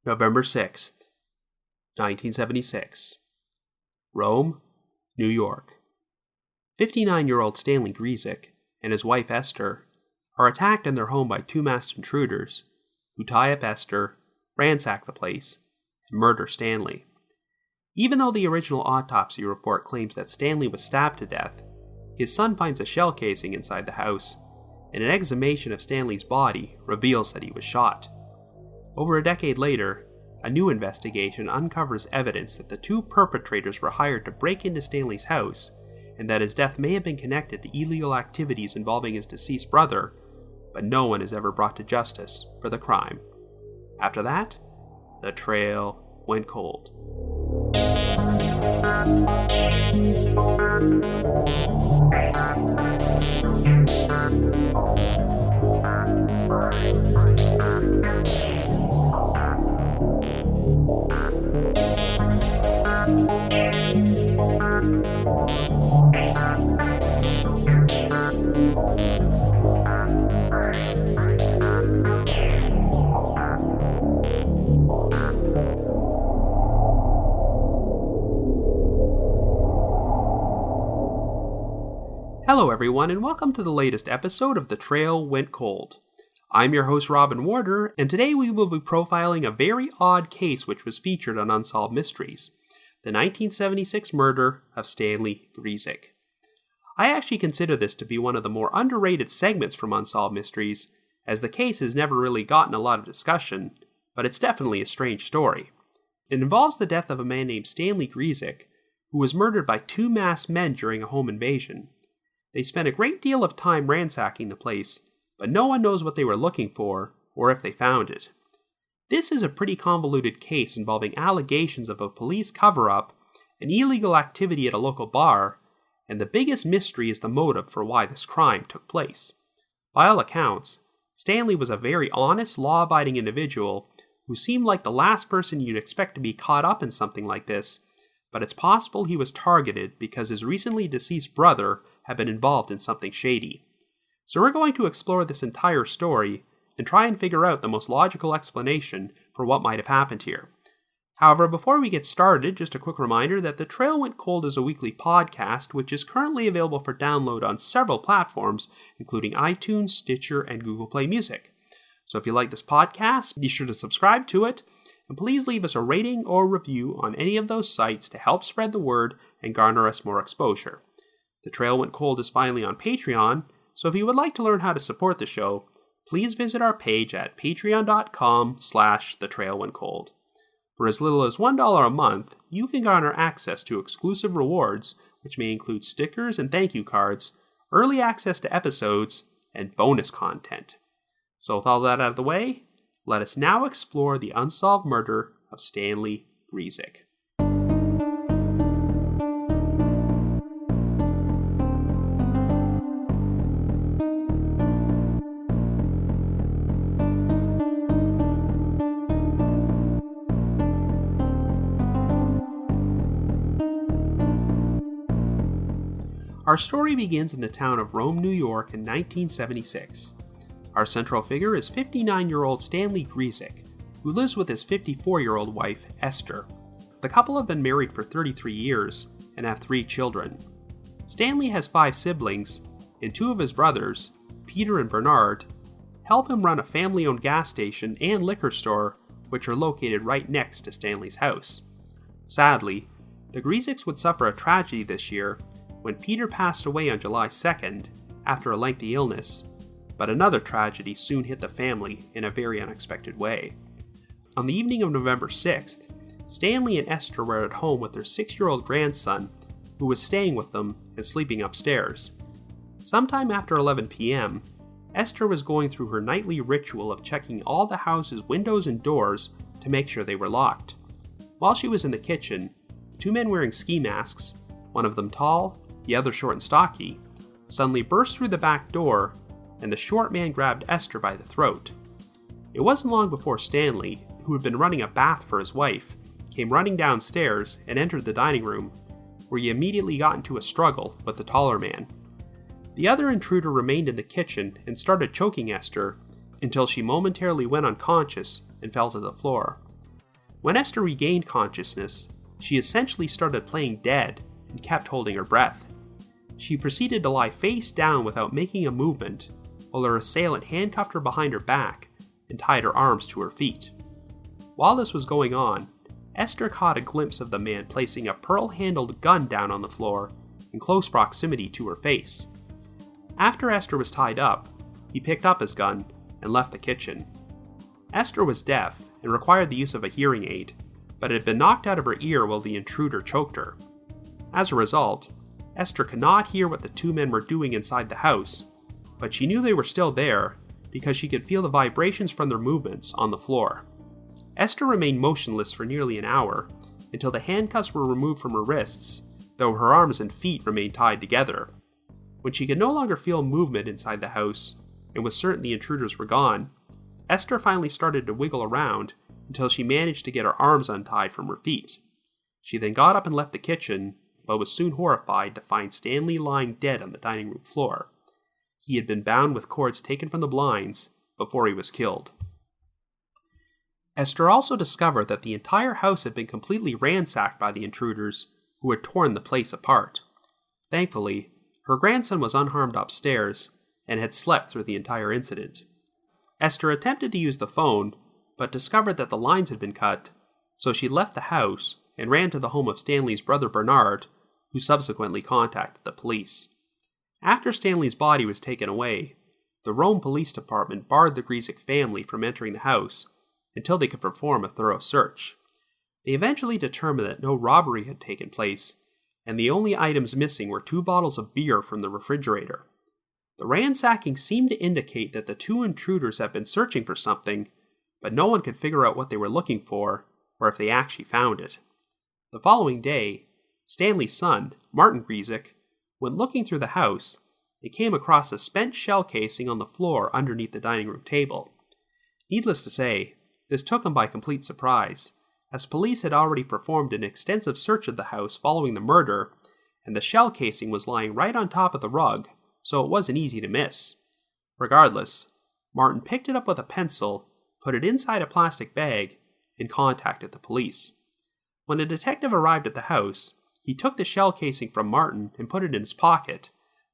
November 6th, 1976. Rome, New York. 59-year-old Stanley Gryziec and his wife Esther are attacked in their home by two masked intruders who tie up Esther, ransack the place, and murder Stanley. Even though the original autopsy report claims that Stanley was stabbed to death, his son finds a shell casing inside the house, and an exhumation of Stanley's body reveals that he was shot. Over a decade later, a new investigation uncovers evidence that the two perpetrators were hired to break into Stanley's house, and that his death may have been connected to illegal activities involving his deceased brother, but no one is ever brought to justice for the crime. After that, the trail went cold. Hello everyone, and welcome to the latest episode of The Trail Went Cold. I'm your host Robin Warder, and today we will be profiling a very odd case which was featured on Unsolved Mysteries, the 1976 murder of Stanley Gryziec. I actually consider this to be one of the more underrated segments from Unsolved Mysteries, as the case has never really gotten a lot of discussion, but it's definitely a strange story. It involves the death of a man named Stanley Gryziec, who was murdered by two masked men during a home invasion. They spent a great deal of time ransacking the place, but no one knows what they were looking for, or if they found it. This is a pretty convoluted case involving allegations of a police cover-up, an illegal activity at a local bar, and the biggest mystery is the motive for why this crime took place. By all accounts, Stanley was a very honest, law-abiding individual who seemed like the last person you'd expect to be caught up in something like this, but it's possible he was targeted because his recently deceased brother had been involved in something shady. So we're going to explore this entire story and try and figure out the most logical explanation for what might have happened here. However, before we get started, just a quick reminder that The Trail Went Cold is a weekly podcast which is currently available for download on several platforms, including iTunes, Stitcher, and Google Play Music. So if you like this podcast, be sure to subscribe to it, and please leave us a rating or review on any of those sites to help spread the word and garner us more exposure. The Trail Went Cold is finally on Patreon, so if you would like to learn how to support the show, please visit our page at patreon.com/thetrailwentcold. For as little as $1 a month, you can garner access to exclusive rewards, which may include stickers and thank you cards, early access to episodes, and bonus content. So with all that out of the way, let us now explore the unsolved murder of Stanley Gryziec. Our story begins in the town of Rome, New York in 1976. Our central figure is 59-year-old Stanley Gryziec, who lives with his 54-year-old wife, Esther. The couple have been married for 33 years and have 3 children. Stanley has 5 siblings, and 2 of his brothers, Peter and Bernard, help him run a family-owned gas station and liquor store, which are located right next to Stanley's house. Sadly, the Gryziecs would suffer a tragedy this year when Peter passed away on July 2nd after a lengthy illness, but another tragedy soon hit the family in a very unexpected way. On the evening of November 6th, Stanley and Esther were at home with their 6-year-old grandson, who was staying with them and sleeping upstairs. Sometime after 11 p.m., Esther was going through her nightly ritual of checking all the house's windows and doors to make sure they were locked. While she was in the kitchen, 2 men wearing ski masks, one of them tall, the other short and stocky, suddenly burst through the back door, and the short man grabbed Esther by the throat. It wasn't long before Stanley, who had been running a bath for his wife, came running downstairs and entered the dining room, where he immediately got into a struggle with the taller man. The other intruder remained in the kitchen and started choking Esther until she momentarily went unconscious and fell to the floor. When Esther regained consciousness, she essentially started playing dead and kept holding her breath. She proceeded to lie face down without making a movement, while her assailant handcuffed her behind her back and tied her arms to her feet. While this was going on, Esther caught a glimpse of the man placing a pearl-handled gun down on the floor in close proximity to her face. After Esther was tied up, he picked up his gun and left the kitchen. Esther was deaf and required the use of a hearing aid, but it had been knocked out of her ear while the intruder choked her. As a result, Esther could not hear what the two men were doing inside the house, but she knew they were still there because she could feel the vibrations from their movements on the floor. Esther remained motionless for nearly an hour, until the handcuffs were removed from her wrists, though her arms and feet remained tied together. When she could no longer feel movement inside the house, and was certain the intruders were gone, Esther finally started to wiggle around until she managed to get her arms untied from her feet. She then got up and left the kitchen, but was soon horrified to find Stanley lying dead on the dining room floor. He had been bound with cords taken from the blinds before he was killed. Esther also discovered that the entire house had been completely ransacked by the intruders, who had torn the place apart. Thankfully, her grandson was unharmed upstairs and had slept through the entire incident. Esther attempted to use the phone, but discovered that the lines had been cut, so she left the house and ran to the home of Stanley's brother Bernard, who subsequently contacted the police. After Stanley's body was taken away, the Rome Police Department barred the Gryziec family from entering the house until they could perform a thorough search. They eventually determined that no robbery had taken place, and the only items missing were 2 bottles of beer from the refrigerator. The ransacking seemed to indicate that the 2 intruders had been searching for something, but no one could figure out what they were looking for, or if they actually found it. The following day, Stanley's son, Martin Gryziec, went looking through the house and came across a spent shell casing on the floor underneath the dining room table. Needless to say, this took him by complete surprise, as police had already performed an extensive search of the house following the murder, and the shell casing was lying right on top of the rug, so it wasn't easy to miss. Regardless, Martin picked it up with a pencil, put it inside a plastic bag, and contacted the police. When a detective arrived at the house, he took the shell casing from Martin and put it in his pocket,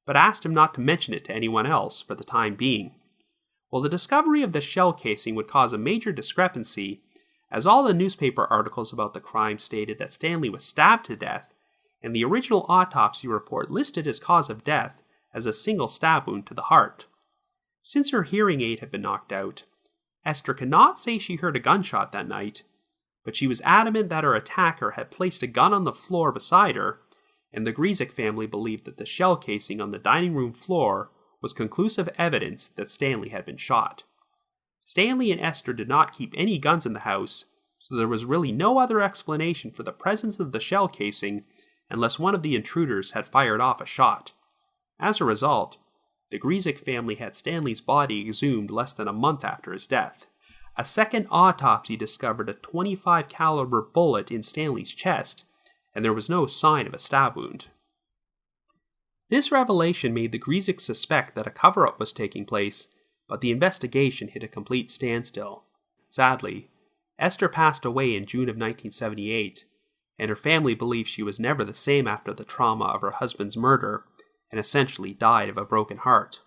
but asked him not to mention it to anyone else for the time being. Well, the discovery of the shell casing would cause a major discrepancy, as all the newspaper articles about the crime stated that Stanley was stabbed to death, and the original autopsy report listed his cause of death as a single stab wound to the heart. Since her hearing aid had been knocked out, Esther cannot say she heard a gunshot that night, but she was adamant that her attacker had placed a gun on the floor beside her, and the Gryziec family believed that the shell casing on the dining room floor was conclusive evidence that Stanley had been shot. Stanley and Esther did not keep any guns in the house, so there was really no other explanation for the presence of the shell casing unless one of the intruders had fired off a shot. As a result, the Gryziec family had Stanley's body exhumed less than a month after his death. A second autopsy discovered a .25 caliber bullet in Stanley's chest, and there was no sign of a stab wound. This revelation made the Gryziecs suspect that a cover-up was taking place, but the investigation hit a complete standstill. Sadly, Esther passed away in June of 1978, and her family believes she was never the same after the trauma of her husband's murder, and essentially died of a broken heart.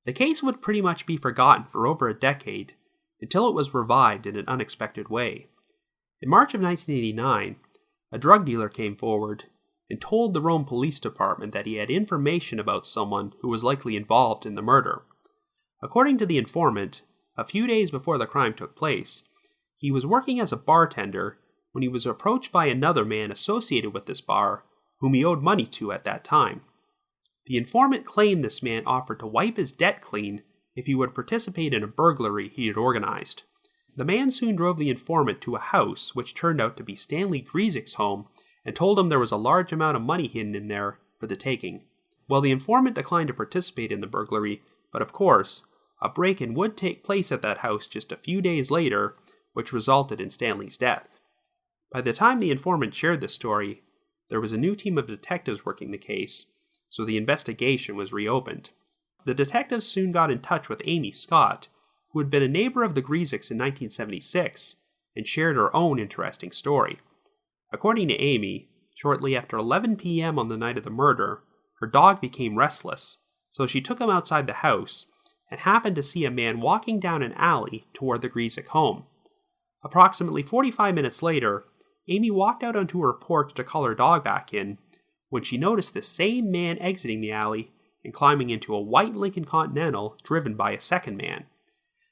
The case would pretty much be forgotten for over a decade, until it was revived in an unexpected way. In March of 1989, a drug dealer came forward and told the Rome Police Department that he had information about someone who was likely involved in the murder. According to the informant, a few days before the crime took place, he was working as a bartender when he was approached by another man associated with this bar, whom he owed money to at that time. The informant claimed this man offered to wipe his debt clean if he would participate in a burglary he had organized. The man soon drove the informant to a house which turned out to be Stanley Gryziec's home, and told him there was a large amount of money hidden in there for the taking. Well, the informant declined to participate in the burglary, but of course, a break-in would take place at that house just a few days later, which resulted in Stanley's death. By the time the informant shared this story, there was a new team of detectives working the case, so the investigation was reopened. The detectives soon got in touch with Amy Scott, who had been a neighbor of the Gryziecs in 1976, and shared her own interesting story. According to Amy, shortly after 11 p.m. on the night of the murder, her dog became restless, so she took him outside the house and happened to see a man walking down an alley toward the Gryziec home. Approximately 45 minutes later, Amy walked out onto her porch to call her dog back in when she noticed the same man exiting the alley and climbing into a white Lincoln Continental driven by a second man.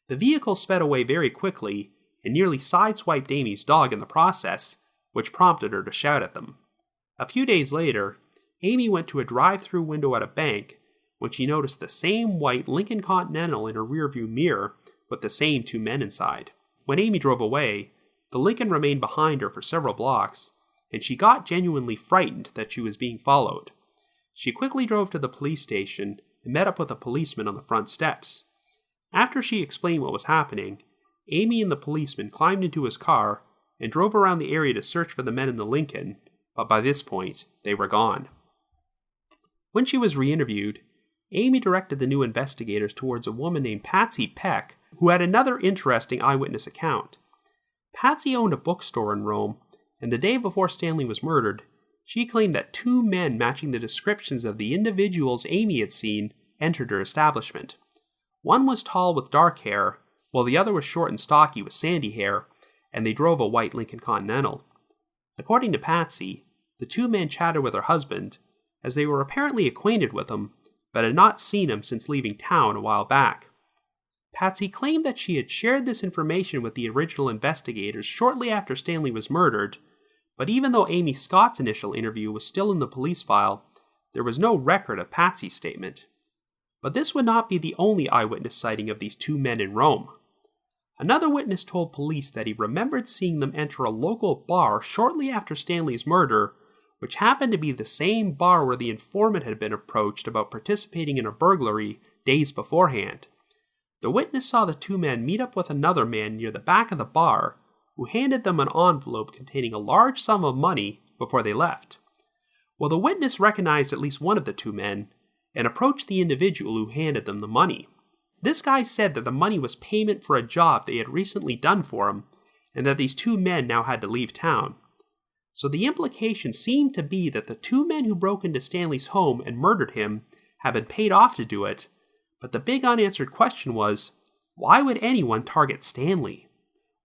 The vehicle sped away very quickly and nearly sideswiped Amy's dog in the process, which prompted her to shout at them. A few days later, Amy went to a drive-through window at a bank when she noticed the same white Lincoln Continental in her rearview mirror with the same two men inside. When Amy drove away, the Lincoln remained behind her for several blocks, and she got genuinely frightened that she was being followed. She quickly drove to the police station and met up with a policeman on the front steps. After she explained what was happening, Amy and the policeman climbed into his car and drove around the area to search for the men in the Lincoln, but by this point, they were gone. When she was re-interviewed, Amy directed the new investigators towards a woman named Patsy Peck, who had another interesting eyewitness account. Patsy owned a bookstore in Rome, and the day before Stanley was murdered, she claimed that two men matching the descriptions of the individuals Amy had seen entered her establishment. One was tall with dark hair, while the other was short and stocky with sandy hair, and they drove a white Lincoln Continental. According to Patsy, the two men chatted with her husband, as they were apparently acquainted with him, but had not seen him since leaving town a while back. Patsy claimed that she had shared this information with the original investigators shortly after Stanley was murdered, but even though Amy Scott's initial interview was still in the police file, there was no record of Patsy's statement. But this would not be the only eyewitness sighting of these two men in Rome. Another witness told police that he remembered seeing them enter a local bar shortly after Stanley's murder, which happened to be the same bar where the informant had been approached about participating in a burglary days beforehand. The witness saw the two men meet up with another man near the back of the bar, who handed them an envelope containing a large sum of money before they left. Well, the witness recognized at least one of the two men and approached the individual who handed them the money. This guy said that the money was payment for a job they had recently done for him, and that these two men now had to leave town. So the implication seemed to be that the two men who broke into Stanley's home and murdered him had been paid off to do it, but the big unanswered question was, why would anyone target Stanley?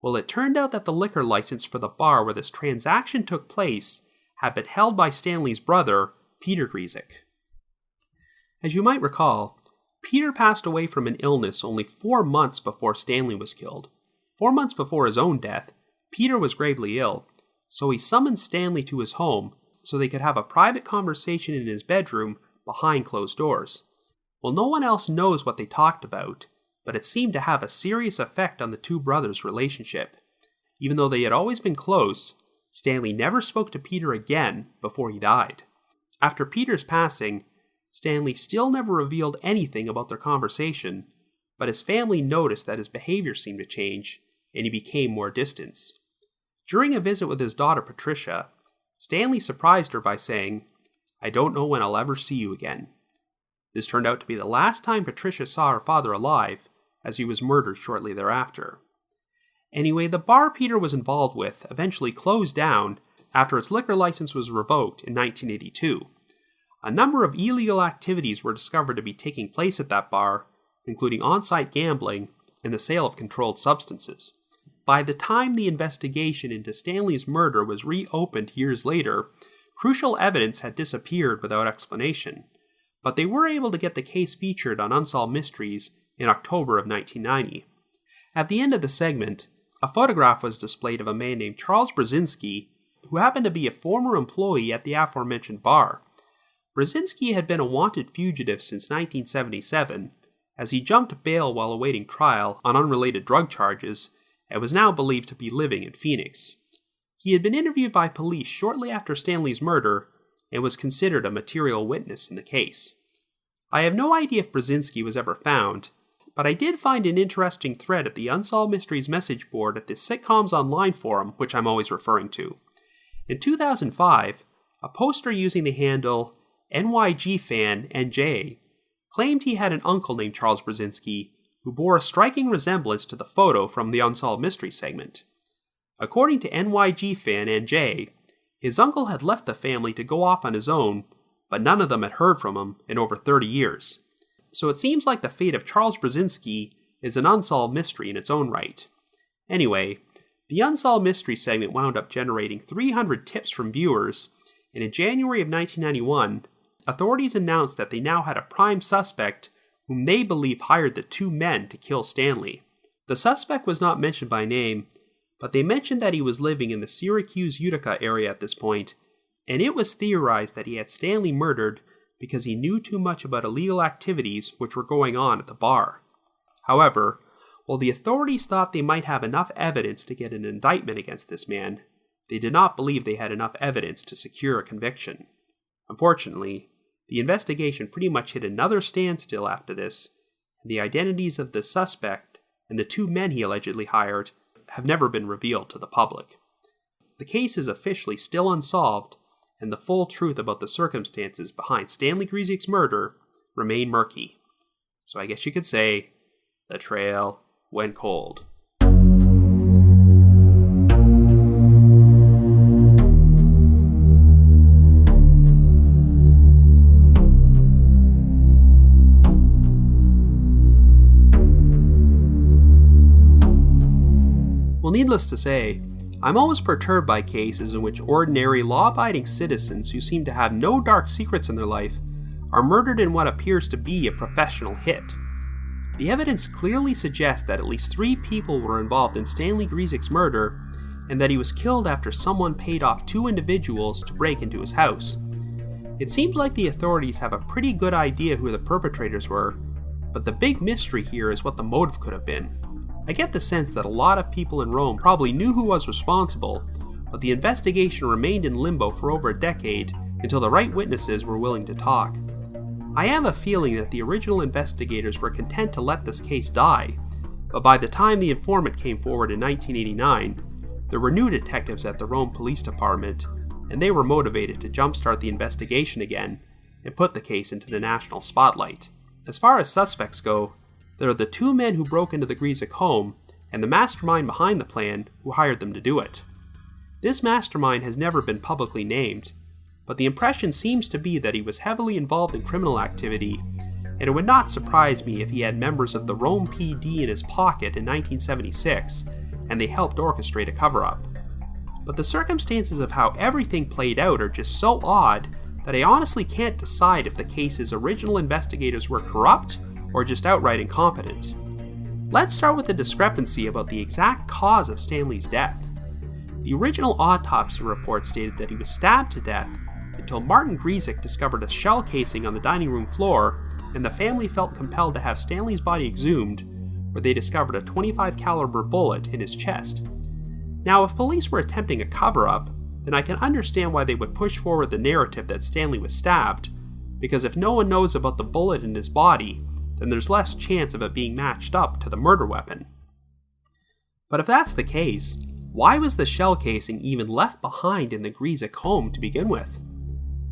Well, it turned out that the liquor license for the bar where this transaction took place had been held by Stanley's brother, Peter Gryziec. As you might recall, Peter passed away from an illness only 4 months before Stanley was killed. 4 months before his own death, Peter was gravely ill, so he summoned Stanley to his home so they could have a private conversation in his bedroom behind closed doors. Well, no one else knows what they talked about, but it seemed to have a serious effect on the two brothers' relationship. Even though they had always been close, Stanley never spoke to Peter again before he died. After Peter's passing, Stanley still never revealed anything about their conversation, but his family noticed that his behavior seemed to change, and he became more distant. During a visit with his daughter Patricia, Stanley surprised her by saying, "I don't know when I'll ever see you again." This turned out to be the last time Patricia saw her father alive, as he was murdered shortly thereafter. Anyway, the bar Peter was involved with eventually closed down after its liquor license was revoked in 1982. A number of illegal activities were discovered to be taking place at that bar, including on-site gambling and the sale of controlled substances. By the time the investigation into Stanley's murder was reopened years later, crucial evidence had disappeared without explanation, but they were able to get the case featured on Unsolved Mysteries in October of 1990. At the end of the segment, a photograph was displayed of a man named Charles Gryziec, who happened to be a former employee at the aforementioned bar. Gryziec had been a wanted fugitive since 1977, as he jumped bail while awaiting trial on unrelated drug charges, and was now believed to be living in Phoenix. He had been interviewed by police shortly after Stanley's murder, and was considered a material witness in the case. I have no idea if Gryziec was ever found, but I did find an interesting thread at the Unsolved Mysteries message board at the Sitcoms Online forum, which I'm always referring to. In 2005, a poster using the handle NYGFanNJ claimed he had an uncle named Charles Gryziec, who bore a striking resemblance to the photo from the Unsolved Mysteries segment. According to NYG fan and Jay, his uncle had left the family to go off on his own, but none of them had heard from him in over 30 years. So it seems like the fate of Charles Gryziec is an unsolved mystery in its own right. Anyway, the Unsolved Mystery segment wound up generating 300 tips from viewers, and in January of 1991, authorities announced that they now had a prime suspect whom they believe hired the two men to kill Stanley. The suspect was not mentioned by name, but they mentioned that he was living in the Syracuse, Utica area at this point, and it was theorized that he had Stanley murdered because he knew too much about illegal activities which were going on at the bar. However, while the authorities thought they might have enough evidence to get an indictment against this man, they did not believe they had enough evidence to secure a conviction. Unfortunately, the investigation pretty much hit another standstill after this, and the identities of the suspect and the two men he allegedly hired have never been revealed to the public. The case is officially still unsolved, and the full truth about the circumstances behind Stanley Gryziec's murder remain murky. So I guess you could say, the trail went cold. Well, needless to say, I'm always perturbed by cases in which ordinary, law-abiding citizens who seem to have no dark secrets in their life are murdered in what appears to be a professional hit. The evidence clearly suggests that at least 3 people were involved in Stanley Gryziec's murder, and that he was killed after someone paid off 2 individuals to break into his house. It seems like the authorities have a pretty good idea who the perpetrators were, but the big mystery here is what the motive could have been. I get the sense that a lot of people in Rome probably knew who was responsible, but the investigation remained in limbo for over a decade until the right witnesses were willing to talk. I have a feeling that the original investigators were content to let this case die, but by the time the informant came forward in 1989, there were new detectives at the Rome Police Department, and they were motivated to jumpstart the investigation again and put the case into the national spotlight. As far as suspects go, there are the 2 men who broke into the Gryziec home, and the mastermind behind the plan who hired them to do it. This mastermind has never been publicly named, but the impression seems to be that he was heavily involved in criminal activity, and it would not surprise me if he had members of the Rome PD in his pocket in 1976, and they helped orchestrate a cover-up. But the circumstances of how everything played out are just so odd that I honestly can't decide if the case's original investigators were corrupt or just outright incompetent. Let's start with the discrepancy about the exact cause of Stanley's death. The original autopsy report stated that he was stabbed to death until Martin Gryziec discovered a shell casing on the dining room floor, and the family felt compelled to have Stanley's body exhumed, where they discovered a .25 caliber bullet in his chest. Now, if police were attempting a cover-up, then I can understand why they would push forward the narrative that Stanley was stabbed, because if no one knows about the bullet in his body, then there's less chance of it being matched up to the murder weapon. But if that's the case, why was the shell casing even left behind in the Gryziec home to begin with?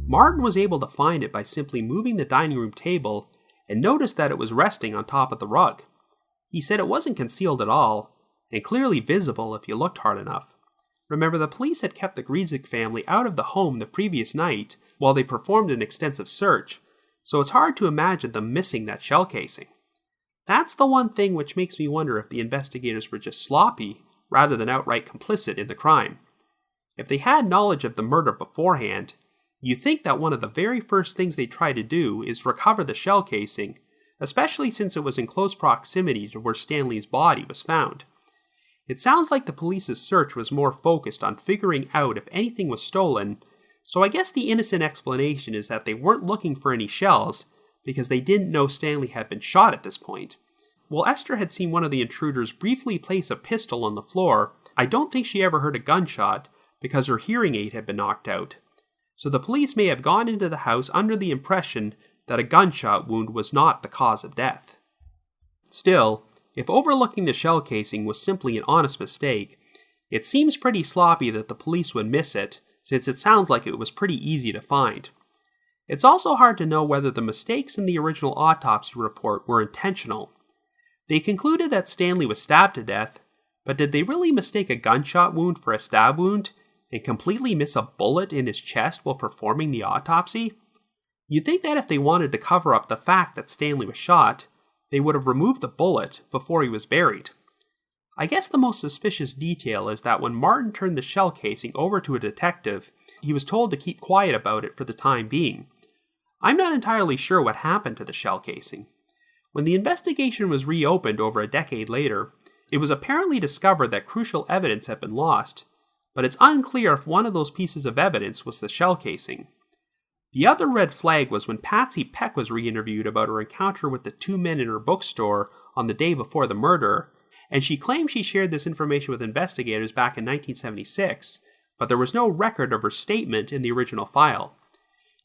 Martin was able to find it by simply moving the dining room table and noticed that it was resting on top of the rug. He said it wasn't concealed at all, and clearly visible if you looked hard enough. Remember, the police had kept the Gryziec family out of the home the previous night while they performed an extensive search, so it's hard to imagine them missing that shell casing. That's the one thing which makes me wonder if the investigators were just sloppy rather than outright complicit in the crime. If they had knowledge of the murder beforehand, you'd think that one of the very first things they'd try to do is recover the shell casing, especially since it was in close proximity to where Stanley's body was found. It sounds like the police's search was more focused on figuring out if anything was stolen, so I guess the innocent explanation is that they weren't looking for any shells because they didn't know Stanley had been shot at this point. While Esther had seen one of the intruders briefly place a pistol on the floor, I don't think she ever heard a gunshot because her hearing aid had been knocked out. So the police may have gone into the house under the impression that a gunshot wound was not the cause of death. Still, if overlooking the shell casing was simply an honest mistake, it seems pretty sloppy that the police would miss it, since it sounds like it was pretty easy to find. It's also hard to know whether the mistakes in the original autopsy report were intentional. They concluded that Stanley was stabbed to death, But did they really mistake a gunshot wound for a stab wound and completely miss a bullet in his chest while performing the autopsy? You'd think that if they wanted to cover up the fact that Stanley was shot, they would have removed the bullet before he was buried. I guess the most suspicious detail is that when Martin turned the shell casing over to a detective, he was told to keep quiet about it for the time being. I'm not entirely sure what happened to the shell casing. When the investigation was reopened over a decade later, it was apparently discovered that crucial evidence had been lost, but it's unclear if one of those pieces of evidence was the shell casing. The other red flag was when Patsy Peck was re-interviewed about her encounter with the two men in her bookstore on the day before the murder, and she claimed she shared this information with investigators back in 1976, but there was no record of her statement in the original file.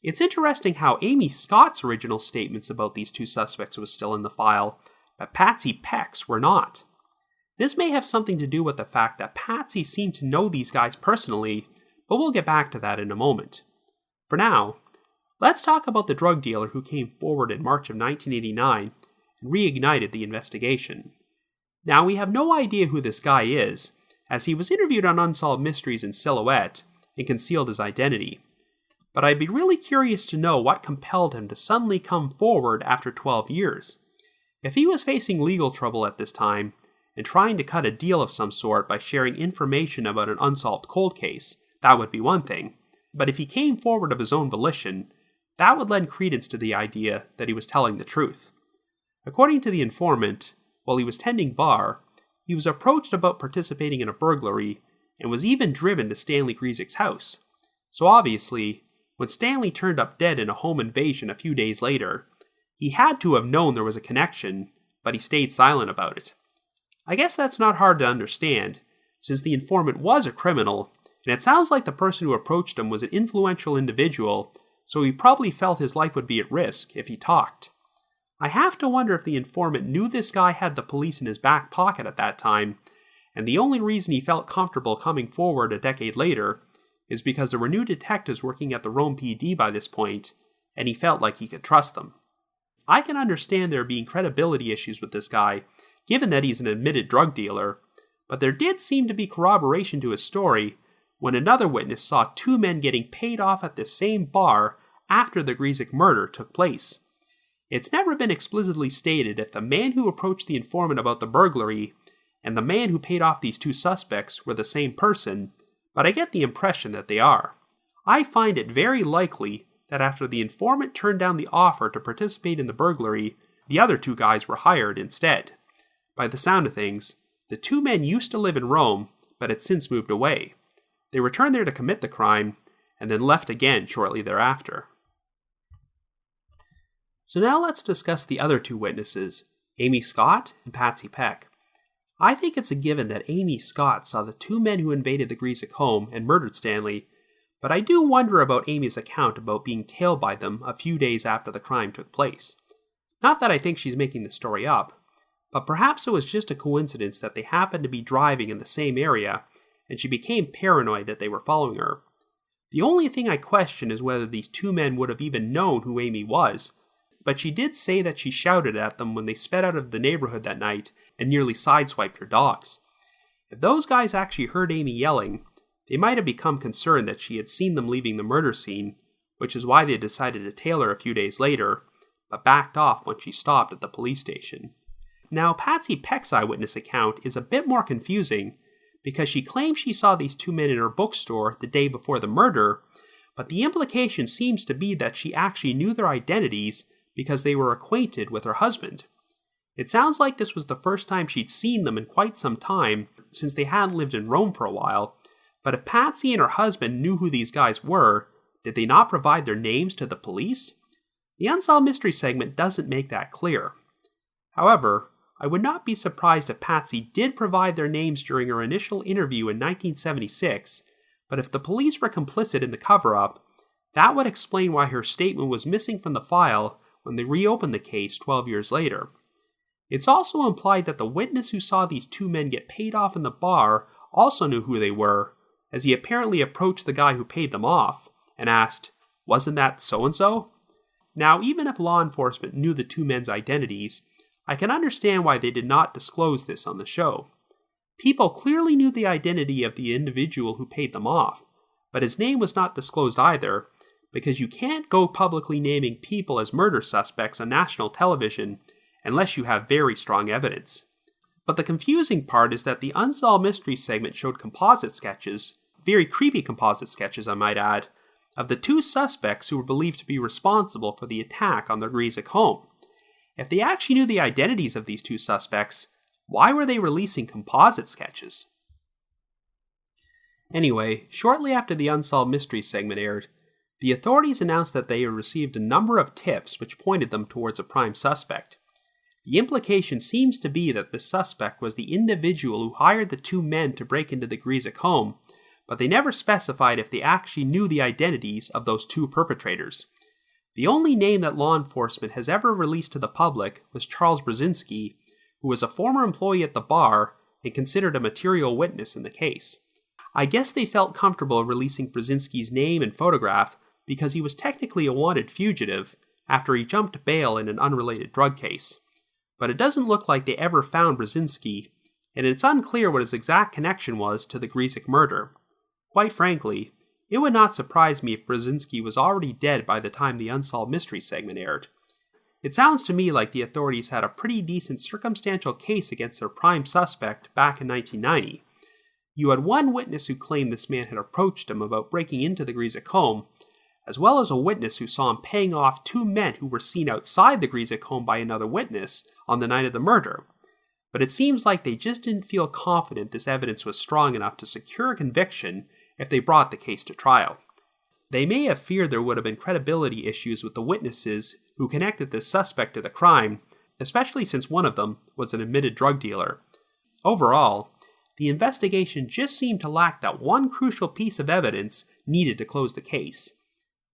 It's interesting how Amy Scott's original statements about these two suspects was still in the file, but Patsy Peck's were not. This may have something to do with the fact that Patsy seemed to know these guys personally, but we'll get back to that in a moment. For now, let's talk about the drug dealer who came forward in March of 1989 and reignited the investigation. Now, we have no idea who this guy is, as he was interviewed on Unsolved Mysteries in Silhouette and concealed his identity. But I'd be really curious to know what compelled him to suddenly come forward after 12 years. If he was facing legal trouble at this time, and trying to cut a deal of some sort by sharing information about an unsolved cold case, that would be one thing. But if he came forward of his own volition, that would lend credence to the idea that he was telling the truth. According to the informant, while he was tending bar, he was approached about participating in a burglary and was even driven to Stanley Gryziec's house. So obviously, when Stanley turned up dead in a home invasion a few days later, he had to have known there was a connection, but he stayed silent about it. I guess that's not hard to understand, since the informant was a criminal, and it sounds like the person who approached him was an influential individual, so he probably felt his life would be at risk if he talked. I have to wonder if the informant knew this guy had the police in his back pocket at that time, and the only reason he felt comfortable coming forward a decade later is because there were new detectives working at the Rome PD by this point, and he felt like he could trust them. I can understand there being credibility issues with this guy, given that he's an admitted drug dealer, but there did seem to be corroboration to his story when another witness saw two men getting paid off at the same bar after the Gryziec murder took place. It's never been explicitly stated if the man who approached the informant about the burglary and the man who paid off these two suspects were the same person, but I get the impression that they are. I find it very likely that after the informant turned down the offer to participate in the burglary, the other two guys were hired instead. By the sound of things, the two men used to live in Rome, but had since moved away. They returned there to commit the crime, and then left again shortly thereafter. So now let's discuss the other two witnesses, Amy Scott and Patsy Peck. I think it's a given that Amy Scott saw the two men who invaded the Gryziec home and murdered Stanley, but I do wonder about Amy's account about being tailed by them a few days after the crime took place. Not that I think she's making the story up, but perhaps it was just a coincidence that they happened to be driving in the same area, and she became paranoid that they were following her. The only thing I question is whether these two men would have even known who Amy was, but she did say that she shouted at them when they sped out of the neighborhood that night and nearly sideswiped her dogs. If those guys actually heard Amy yelling, they might have become concerned that she had seen them leaving the murder scene, which is why they decided to tail her a few days later, but backed off when she stopped at the police station. Now, Patsy Peck's eyewitness account is a bit more confusing because she claims she saw these two men in her bookstore the day before the murder, but the implication seems to be that she actually knew their identities because they were acquainted with her husband. It sounds like this was the first time she'd seen them in quite some time, since they hadn't lived in Rome for a while, but if Patsy and her husband knew who these guys were, did they not provide their names to the police? The Unsolved Mystery segment doesn't make that clear. However, I would not be surprised if Patsy did provide their names during her initial interview in 1976, but if the police were complicit in the cover-up, that would explain why her statement was missing from the file when they reopened the case 12 years later. It's also implied that the witness who saw these two men get paid off in the bar also knew who they were, as he apparently approached the guy who paid them off and asked, "Wasn't that so-and-so?" Now, even if law enforcement knew the two men's identities, I can understand why they did not disclose this on the show. People clearly knew the identity of the individual who paid them off, but his name was not disclosed either, because you can't go publicly naming people as murder suspects on national television unless you have very strong evidence. But the confusing part is that the Unsolved Mysteries segment showed composite sketches, very creepy composite sketches I might add, of the two suspects who were believed to be responsible for the attack on the Gryziec home. If they actually knew the identities of these two suspects, why were they releasing composite sketches? Anyway, shortly after the Unsolved Mysteries segment aired, the authorities announced that they had received a number of tips which pointed them towards a prime suspect. The implication seems to be that the suspect was the individual who hired the two men to break into the Gryziec home, but they never specified if they actually knew the identities of those two perpetrators. The only name that law enforcement has ever released to the public was Charles Gryziec, who was a former employee at the bar and considered a material witness in the case. I guess they felt comfortable releasing Gryziec's name and photograph because he was technically a wanted fugitive after he jumped bail in an unrelated drug case. But it doesn't look like they ever found Gryziec, and it's unclear what his exact connection was to the Gryziec murder. Quite frankly, it would not surprise me if Gryziec was already dead by the time the Unsolved Mysteries segment aired. It sounds to me like the authorities had a pretty decent circumstantial case against their prime suspect back in 1990. You had one witness who claimed this man had approached him about breaking into the Gryziec home, as well as a witness who saw him paying off two men who were seen outside the Gryziec home by another witness on the night of the murder. But it seems like they just didn't feel confident this evidence was strong enough to secure a conviction if they brought the case to trial. They may have feared there would have been credibility issues with the witnesses who connected this suspect to the crime, especially since one of them was an admitted drug dealer. Overall, the investigation just seemed to lack that one crucial piece of evidence needed to close the case.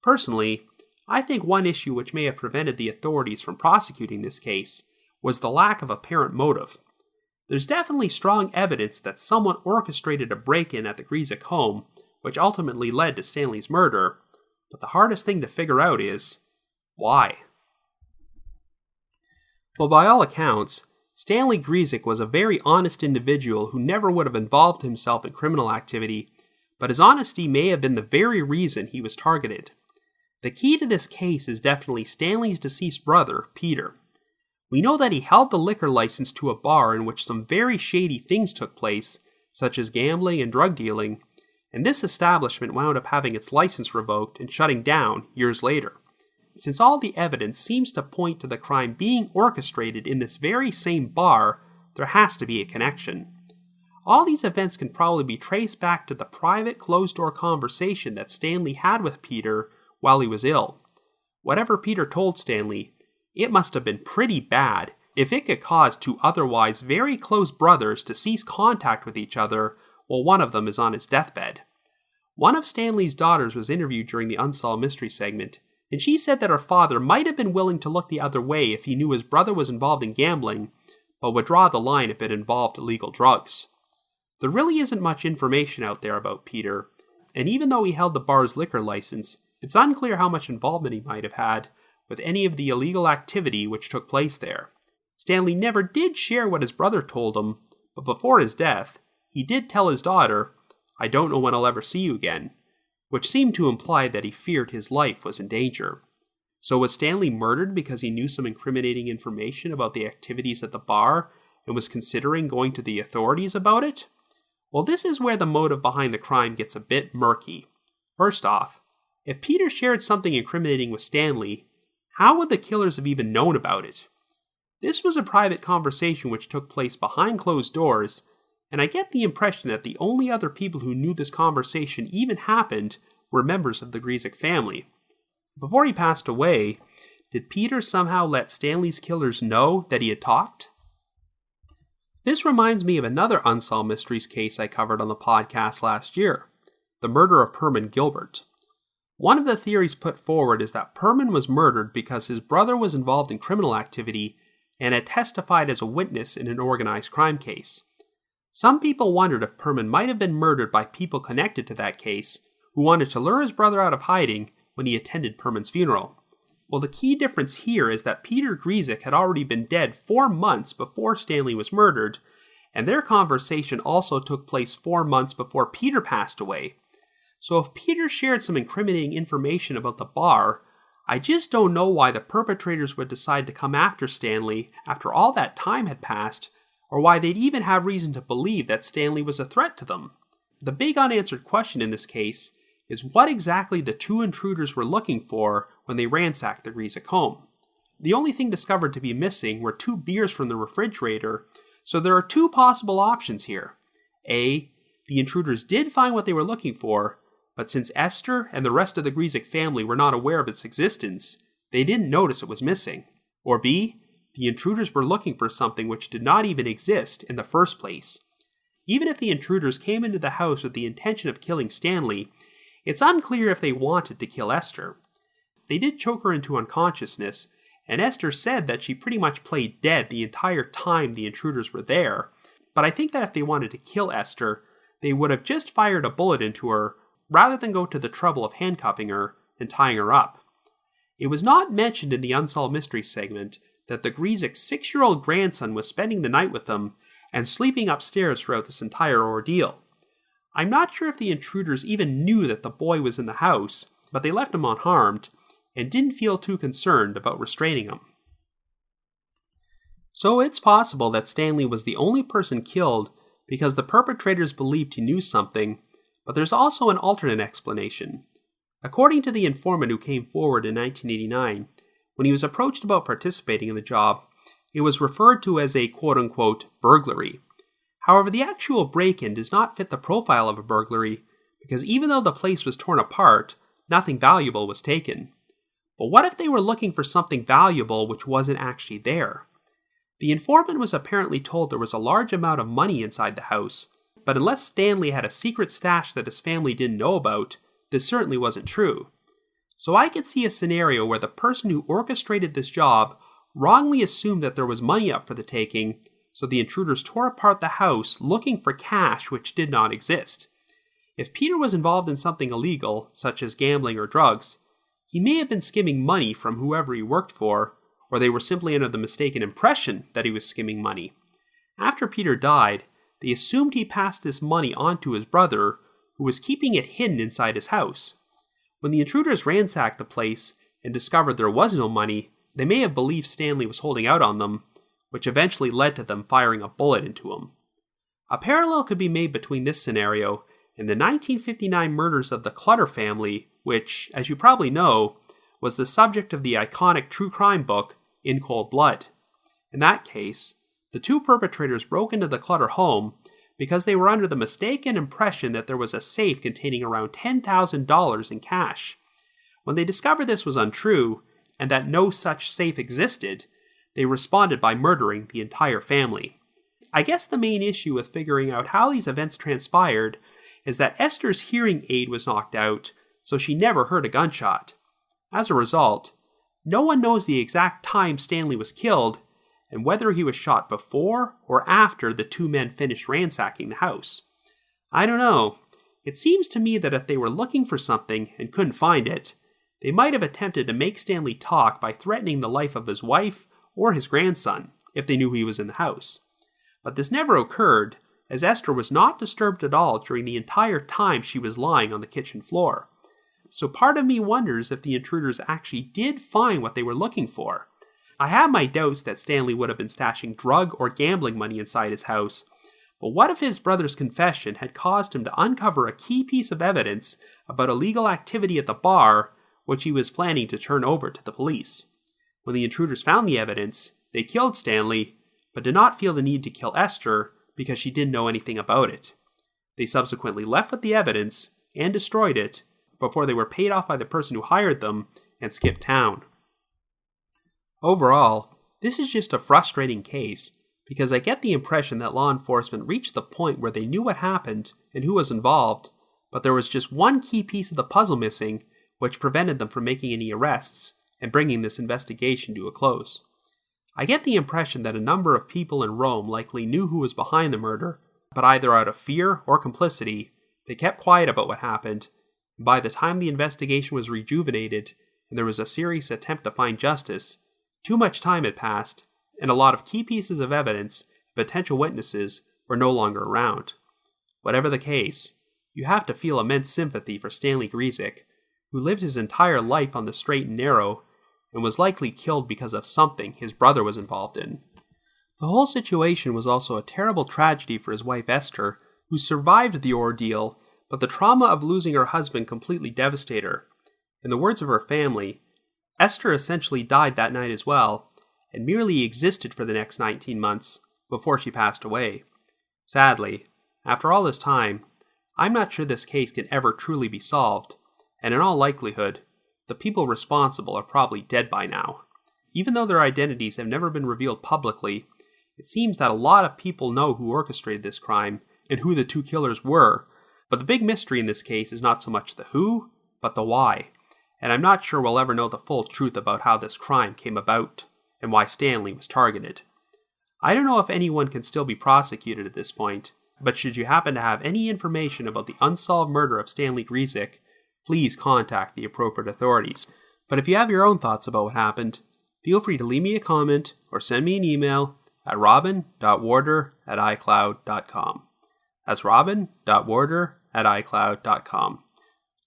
Personally, I think one issue which may have prevented the authorities from prosecuting this case was the lack of apparent motive. There's definitely strong evidence that someone orchestrated a break-in at the Gryziec home, which ultimately led to Stanley's murder, but the hardest thing to figure out is, why? Well, by all accounts, Stanley Gryziec was a very honest individual who never would have involved himself in criminal activity, but his honesty may have been the very reason he was targeted. The key to this case is definitely Stanley's deceased brother, Peter. We know that he held the liquor license to a bar in which some very shady things took place, such as gambling and drug dealing, and this establishment wound up having its license revoked and shutting down years later. Since all the evidence seems to point to the crime being orchestrated in this very same bar, there has to be a connection. All these events can probably be traced back to the private closed-door conversation that Stanley had with Peter while he was ill. Whatever Peter told Stanley, it must have been pretty bad if it could cause two otherwise very close brothers to cease contact with each other while one of them is on his deathbed. One of Stanley's daughters was interviewed during the Unsolved Mystery segment, and she said that her father might have been willing to look the other way if he knew his brother was involved in gambling, but would draw the line if it involved illegal drugs. There really isn't much information out there about Peter, and even though he held the bar's liquor license, it's unclear how much involvement he might have had with any of the illegal activity which took place there. Stanley never did share what his brother told him, but before his death, he did tell his daughter, "I don't know when I'll ever see you again," which seemed to imply that he feared his life was in danger. So was Stanley murdered because he knew some incriminating information about the activities at the bar and was considering going to the authorities about it? Well, this is where the motive behind the crime gets a bit murky. First off, if Peter shared something incriminating with Stanley, how would the killers have even known about it? This was a private conversation which took place behind closed doors, and I get the impression that the only other people who knew this conversation even happened were members of the Gryziec family. Before he passed away, did Peter somehow let Stanley's killers know that he had talked? This reminds me of another Unsolved Mysteries case I covered on the podcast last year, the murder of Perman Gilbert. One of the theories put forward is that Perman was murdered because his brother was involved in criminal activity and had testified as a witness in an organized crime case. Some people wondered if Perman might have been murdered by people connected to that case who wanted to lure his brother out of hiding when he attended Perman's funeral. Well, the key difference here is that Peter Gryziec had already been dead 4 months before Stanley was murdered, and their conversation also took place 4 months before Peter passed away. So if Peter shared some incriminating information about the bar, I just don't know why the perpetrators would decide to come after Stanley after all that time had passed, or why they'd even have reason to believe that Stanley was a threat to them. The big unanswered question in this case is what exactly the two intruders were looking for when they ransacked the Gryziec home. The only thing discovered to be missing were 2 beers from the refrigerator, so there are 2 possible options here. A, the intruders did find what they were looking for, but since Esther and the rest of the Gryziec family were not aware of its existence, they didn't notice it was missing. Or B, the intruders were looking for something which did not even exist in the first place. Even if the intruders came into the house with the intention of killing Stanley, it's unclear if they wanted to kill Esther. They did choke her into unconsciousness, and Esther said that she pretty much played dead the entire time the intruders were there, but I think that if they wanted to kill Esther, they would have just fired a bullet into her rather than go to the trouble of handcuffing her and tying her up. It was not mentioned in the Unsolved Mysteries segment that the Gryziec's 6-year-old grandson was spending the night with them and sleeping upstairs throughout this entire ordeal. I'm not sure if the intruders even knew that the boy was in the house, but they left him unharmed and didn't feel too concerned about restraining him. So it's possible that Stanley was the only person killed because the perpetrators believed he knew something, but there's also an alternate explanation. According to the informant who came forward in 1989, when he was approached about participating in the job, it was referred to as a quote-unquote burglary. However, the actual break-in does not fit the profile of a burglary because even though the place was torn apart, nothing valuable was taken. But what if they were looking for something valuable which wasn't actually there? The informant was apparently told there was a large amount of money inside the house, but unless Stanley had a secret stash that his family didn't know about, this certainly wasn't true. So I could see a scenario where the person who orchestrated this job wrongly assumed that there was money up for the taking, so the intruders tore apart the house looking for cash which did not exist. If Peter was involved in something illegal, such as gambling or drugs, he may have been skimming money from whoever he worked for, or they were simply under the mistaken impression that he was skimming money. After Peter died, they assumed he passed this money on to his brother, who was keeping it hidden inside his house. When the intruders ransacked the place and discovered there was no money, they may have believed Stanley was holding out on them, which eventually led to them firing a bullet into him. A parallel could be made between this scenario and the 1959 murders of the Clutter family, which, as you probably know, was the subject of the iconic true crime book In Cold Blood. In that case, the 2 perpetrators broke into the Clutter home because they were under the mistaken impression that there was a safe containing around $10,000 in cash. When they discovered this was untrue, and that no such safe existed, they responded by murdering the entire family. I guess the main issue with figuring out how these events transpired is that Esther's hearing aid was knocked out, so she never heard a gunshot. As a result, no one knows the exact time Stanley was killed, and whether he was shot before or after the 2 men finished ransacking the house. I don't know. It seems to me that if they were looking for something and couldn't find it, they might have attempted to make Stanley talk by threatening the life of his wife or his grandson if they knew he was in the house. But this never occurred, as Esther was not disturbed at all during the entire time she was lying on the kitchen floor. So part of me wonders if the intruders actually did find what they were looking for. I have my doubts that Stanley would have been stashing drug or gambling money inside his house, but what if his brother's confession had caused him to uncover a key piece of evidence about illegal activity at the bar, which he was planning to turn over to the police? When the intruders found the evidence, they killed Stanley, but did not feel the need to kill Esther because she didn't know anything about it. They subsequently left with the evidence and destroyed it before they were paid off by the person who hired them and skipped town. Overall, this is just a frustrating case because I get the impression that law enforcement reached the point where they knew what happened and who was involved, but there was just one key piece of the puzzle missing, which prevented them from making any arrests and bringing this investigation to a close. I get the impression that a number of people in Rome likely knew who was behind the murder, but either out of fear or complicity, they kept quiet about what happened, and by the time the investigation was rejuvenated and there was a serious attempt to find justice, too much time had passed, and a lot of key pieces of evidence and potential witnesses were no longer around. Whatever the case, you have to feel immense sympathy for Stanley Gryziec, who lived his entire life on the straight and narrow and was likely killed because of something his brother was involved in. The whole situation was also a terrible tragedy for his wife Esther, who survived the ordeal, but the trauma of losing her husband completely devastated her. In the words of her family, Esther essentially died that night as well, and merely existed for the next 19 months before she passed away. Sadly, after all this time, I'm not sure this case can ever truly be solved, and in all likelihood, the people responsible are probably dead by now. Even though their identities have never been revealed publicly, it seems that a lot of people know who orchestrated this crime and who the two killers were, but the big mystery in this case is not so much the who, but the why, and I'm not sure we'll ever know the full truth about how this crime came about and why Stanley was targeted. I don't know if anyone can still be prosecuted at this point, but should you happen to have any information about the unsolved murder of Stanley Gryziec, please contact the appropriate authorities. But if you have your own thoughts about what happened, feel free to leave me a comment or send me an email at robin.warder@icloud.com. That's robin.warder@icloud.com.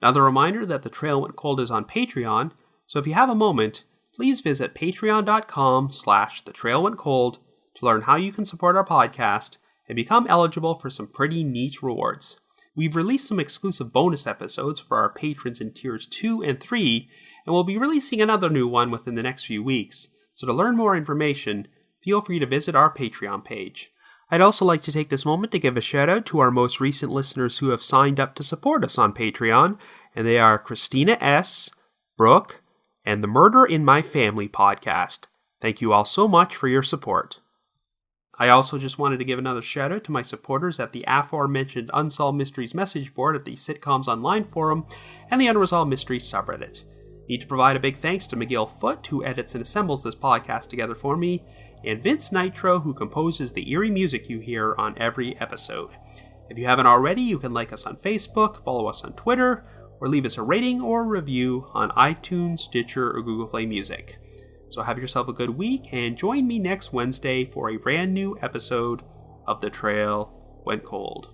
Another reminder that The Trail Went Cold is on Patreon, so if you have a moment, please visit patreon.com/thetrailwentcold to learn how you can support our podcast and become eligible for some pretty neat rewards. We've released some exclusive bonus episodes for our patrons in tiers 2 and 3, and we'll be releasing another new one within the next few weeks. So to learn more information, feel free to visit our Patreon page. I'd also like to take this moment to give a shout out to our most recent listeners who have signed up to support us on Patreon, and they are Christina S., Brooke, and the Murder in My Family podcast. Thank you all so much for your support. I also just wanted to give another shout out to my supporters at the aforementioned Unsolved Mysteries message board at the Sitcoms Online forum and the Unresolved Mysteries subreddit. Need to provide a big thanks to Miguel Foote, who edits and assembles this podcast together for me, and Vince Nitro, who composes the eerie music you hear on every episode. If you haven't already, you can like us on Facebook, follow us on Twitter, or leave us a rating or review on iTunes, Stitcher, or Google Play Music. So have yourself a good week, and join me next Wednesday for a brand new episode of The Trail Went Cold.